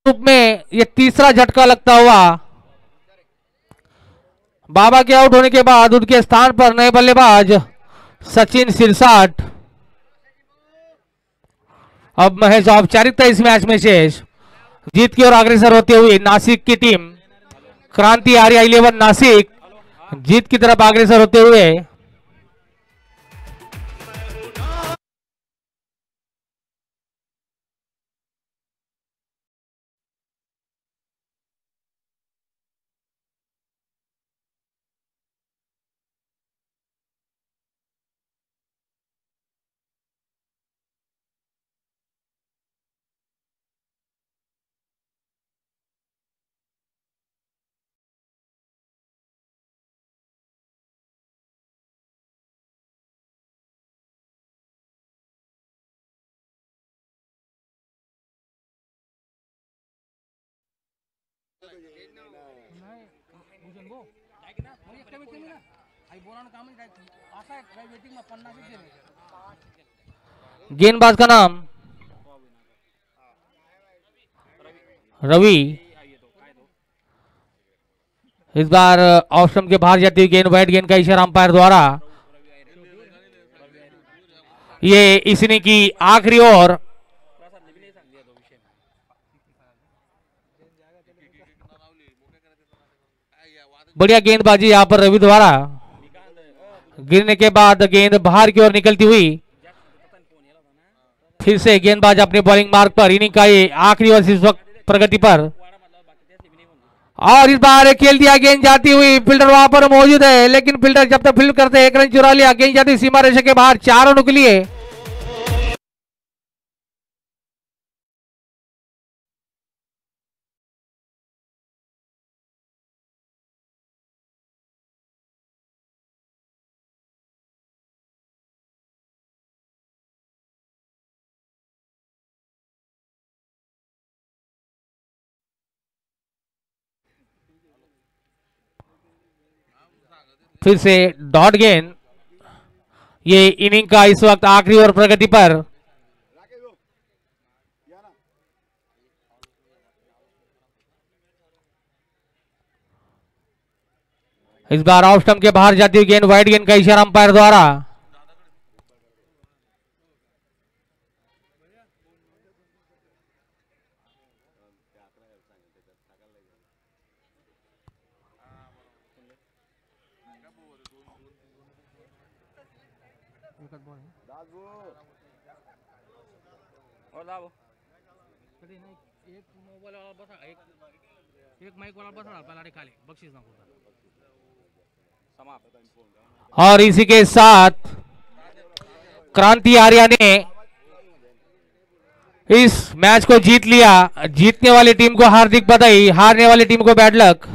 ग्रुप में ये तीसरा झटका लगता हुआ। बाबा के आउट होने के बाद उनके स्थान पर नए बल्लेबाज सचिन सिरसाट। अब महज औपचारिकता इस मैच में शेष। जीत की ओर अग्रसर होते हुए नासिक की टीम क्रांति आर्या 11 नासिक जीत की तरफ अग्रसर होते हुए गेंदबाज का नाम रवि। इस बार ऑफ स्टंप के बाहर जाती हुई गेंद, वाइड गेंद का इशारा अंपायर द्वारा। ये इसने की आखिरी ओवर। बढ़िया गेंदबाजी यहां पर रवि द्वारा। गिरने के बाद गेंद बाहर की ओर निकलती हुई। फिर से गेंदबाज अपने बॉलिंग मार्ग पर। इनिंग का ये आखिरी ओवर इस वक्त प्रगति पर, और इस बार खेल दिया। गेंद जाती हुई, फील्डर वहां पर मौजूद है, लेकिन फील्डर जब तक फील्ड करते 1 रन चुरा लिया। गेंद जाती सीमा रेखा के बाहर 4 रनों के लिए। फिर से डॉट गेंद। ये इनिंग का इस वक्त आखिरी ओवर प्रगति पर। इस बार ऑफ स्टंप के बाहर जाती हुई गेंद, वाइड गेंद का इशारा अंपायर द्वारा। और इसी के साथ क्रांति आर्या ने इस मैच को जीत लिया। जीतने वाली टीम को हार्दिक बधाई, हारने वाली टीम को बैड लक।